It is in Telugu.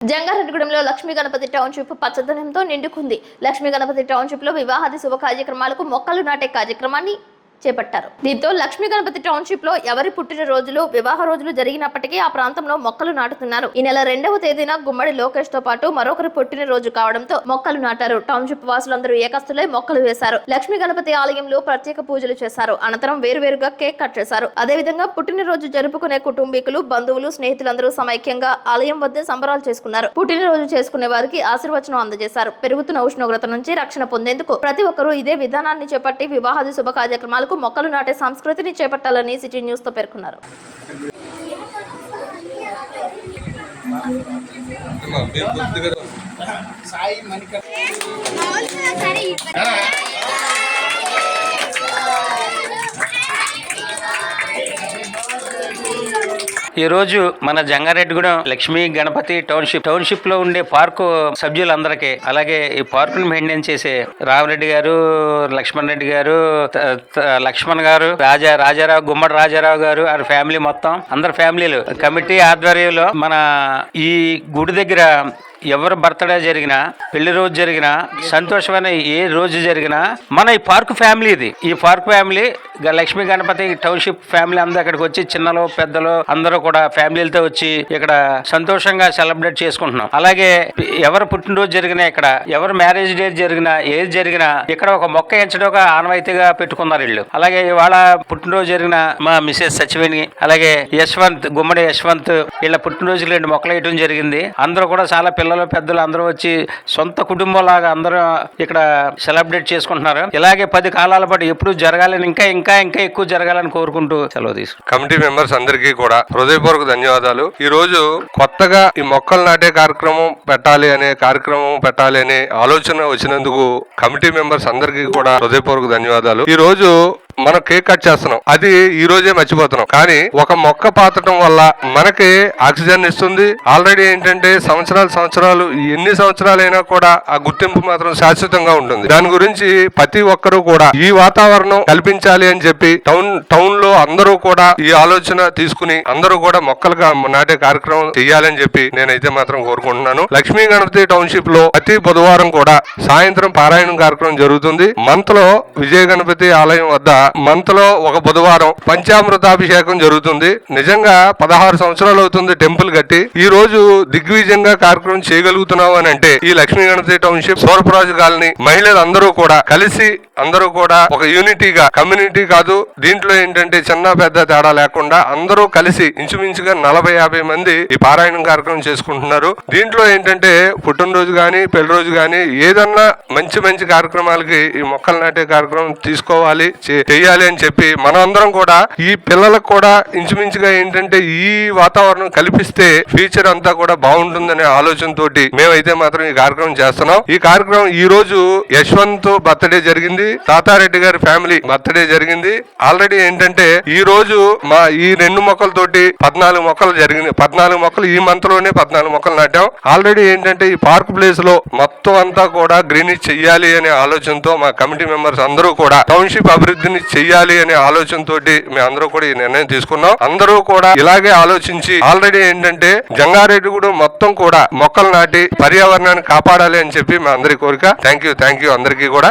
జంగారెడ్డిగూడెంలో లక్ష్మీ గణపతి టౌన్షిప్ పచ్చదనంతో నిండుకుంది. లక్ష్మీ గణపతి టౌన్షిప్ లో వివాహాది శుభ కార్యక్రమాలకు మొక్కలు నాటే కార్యక్రమాన్ని చేపట్టారు. దీంతో లక్ష్మీ గణపతి టౌన్షిప్ లో ఎవరి పుట్టిన రోజులు వివాహ రోజులు జరిగినప్పటికీ ఆ ప్రాంతంలో మొక్కలు నాటుతున్నారు. ఈ నెల 2వ తేదీన గుమ్మడి లోకేష్ తో పాటు మరొకరి పుట్టిన రోజు కావడంతో మొక్కలు నాటారు. టౌన్షిప్ వాసులందరూ ఏకస్తులై మొక్కలు వేశారు. లక్ష్మీ గణపతి ఆలయంలో ప్రత్యేక పూజలు చేశారు. అనంతరం వేరువేరుగా కేక్ కట్ చేశారు. అదేవిధంగా పుట్టినరోజు జరుపుకునే కుటుంబీకులు, బంధువులు, స్నేహితులందరూ సమైక్యంగా ఆలయం వద్ద సంబరాలు చేసుకున్నారు. పుట్టినరోజు చేసుకునే వారికి ఆశీర్వచనం అందజేశారు. పెరుగుతున్న ఉష్ణోగ్రత నుంచి రక్షణ పొందేందుకు ప్రతి ఒక్కరూ ఇదే విధానాన్ని చేపట్టి వివాహాది శుభ కార్యక్రమాలు మొక్కలు నాటే సంస్కృతిని చేపట్టాలని సిటీ న్యూస్ తో పేర్కొన్నారు. ఈ రోజు మన జంగారెడ్డిగూడెం లక్ష్మీ గణపతి టౌన్షిప్ లో ఉండే పార్కు సభ్యులందరికీ, అలాగే ఈ పార్కును మెయింటైన్ చేసే రామరెడ్డి గారు, లక్ష్మణ్ రెడ్డి గారు, లక్ష్మణ్ గారు, రాజారావు, గుమ్మడి రాజారావు గారు, ఆ ఫ్యామిలీ మొత్తం అందరు ఫ్యామిలీలు కమిటీ ఆధ్వర్యంలో మన ఈ గుడి దగ్గర ఎవరు బర్త్డే జరిగినా, పెళ్లి రోజు జరిగినా, సంతోషమైన ఏ రోజు జరిగినా మన ఈ పార్క్ ఫ్యామిలీ, ఈ park family Lakshmi Ganapathi township family అందరూ ఇక్కడికి వచ్చి చిన్నలు పెద్దలు అందరూ కూడా ఫ్యామిలీలతో వచ్చి ఇక్కడ సంతోషంగా సెలబ్రేట్ చేసుకుంటున్నాం. అలాగే ఎవరు పుట్టినరోజు జరిగినా, ఇక్కడ ఎవరు మ్యారేజ్ డే జరిగినా, ఏది జరిగినా ఇక్కడ ఒక మొక్క ఎంచడం ఒక ఆనవాయితీగా పెట్టుకున్నారు వీళ్ళు. అలాగే ఇవాళ పుట్టినరోజు జరిగిన మా మిసెస్ సచివేణి, అలాగే యశ్వంత్, గుమ్మడి యశ్వంత్ వీళ్ళ పుట్టినరోజులు 2 మొక్కలు వేయడం జరిగింది. అందరూ కూడా చాలా పిల్లలు పెద్దలు అందరూ వచ్చి సొంత కుటుంబం లాగా అందరూ ఇక్కడ సెలబ్రేట్ చేసుకుంటున్నారు. ఇలాగే 10 కాలాల పాటు ఎప్పుడు జరగాలని, ఇంకా ఇంకా ఇంకా ఎక్కువ జరగాలని కోరుకుంటూ సెలవు తీసుకుంటాం. కమిటీ మెంబర్స్ అందరికీ కూడా హృదయపూర్వక ధన్యవాదాలు. ఈ రోజు కొత్తగా ఈ మొక్కలు నాటే కార్యక్రమం పెట్టాలి అనే ఆలోచన వచ్చినందుకు కమిటీ మెంబర్స్ అందరికీ కూడా హృదయపూర్వక ధన్యవాదాలు. ఈ రోజు మనం కేక్ కట్ చేస్తున్నాం, అది ఈ రోజే మర్చిపోతున్నాం. కానీ ఒక మొక్క పాతటం వల్ల మనకి ఆక్సిజన్ ఇస్తుంది. ఆల్రెడీ ఏంటంటే సంవత్సరాలు ఎన్ని సంవత్సరాలైనా కూడా ఆ గుర్తింపు మాత్రం శాశ్వతంగా ఉంటుంది. దాని గురించి ప్రతి ఒక్కరూ కూడా ఈ వాతావరణం కల్పించాలి అని చెప్పి టౌన్ లో అందరూ కూడా ఈ ఆలోచన తీసుకుని అందరూ కూడా మొక్కలుగా నాటే కార్యక్రమం చేయాలని చెప్పి నేనైతే మాత్రం కోరుకుంటున్నాను. లక్ష్మీ గణపతి టౌన్షిప్ లో ప్రతి బుధవారం కూడా సాయంత్రం పారాయణం కార్యక్రమం జరుగుతుంది. మంత్ లో విజయ గణపతి ఆలయం వద్ద మంత్ లో ఒక బుధవారం పంచామృతాభిషేకం జరుగుతుంది. నిజంగా 16 సంవత్సరాలు అవుతుంది టెంపుల్ కట్టి. ఈ రోజు దిగ్విజయంగా కార్యక్రమం చేయగలుగుతున్నాం అని అంటే ఈ లక్ష్మీ గణపతి టౌన్షిప్ సూరప్రాజు కాలనీ మహిళలు అందరూ కూడా కలిసి అందరూ కూడా ఒక యూనిటీగా, కమ్యూనిటీ కాదు దీంట్లో ఏంటంటే చిన్న పెద్ద తేడా లేకుండా అందరూ కలిసి ఇంచుమించుగా 40-50 మంది ఈ పారాయణం కార్యక్రమం చేసుకుంటున్నారు. దీంట్లో ఏంటంటే పుట్టినరోజు గాని పెళ్లి రోజు గాని ఏదన్నా మంచి కార్యక్రమాలకి ఈ మొక్కలు నాటే కార్యక్రమం తీసుకోవాలి, చెయ్యాలి అని చెప్పి మనం అందరం కూడా ఈ పిల్లలకు కూడా ఇంచుమించుగా ఏంటంటే ఈ వాతావరణం కల్పిస్తే ఫ్యూచర్ అంతా కూడా బాగుంటుందనే ఆలోచనతోటి మేమైతే మాత్రం ఈ కార్యక్రమం చేస్తున్నాం. ఈ కార్యక్రమం ఈ రోజు యశ్వంత్ బర్త్డే జరిగింది, తాతారెడ్డి గారి ఫ్యామిలీ బర్త్డే జరిగింది. ఆల్రెడీ ఏంటంటే ఈ రోజు మా ఈ 2 మొక్కలతోటి 14 మొక్కలు జరిగింది. 14 మొక్కలు ఈ మంత్ లోనే 14 మొక్కలు నాటాం. ఆల్రెడీ ఏంటంటే ఈ పార్క్ ప్లేస్ లో మొత్తం అంతా కూడా గ్రీనిష్ చెయ్యాలి అనే ఆలోచనతో మా కమిటీ మెంబర్స్ అందరూ కూడా టౌన్షిప్ అభివృద్ధిని చెయ్యాలి అనే ఆలోచనతో మేము అందరూ కూడా ఈ నిర్ణయం తీసుకున్నాం. అందరూ కూడా ఇలాగే ఆలోచించి ఆల్రెడీ ఏంటంటే జంగారెడ్డిగూడెం మొత్తం కూడా మొక్కలు నాటి పర్యావరణాన్ని కాపాడాలి అని చెప్పి మా అందరి కోరిక. థ్యాంక్ యూ అందరికీ కూడా.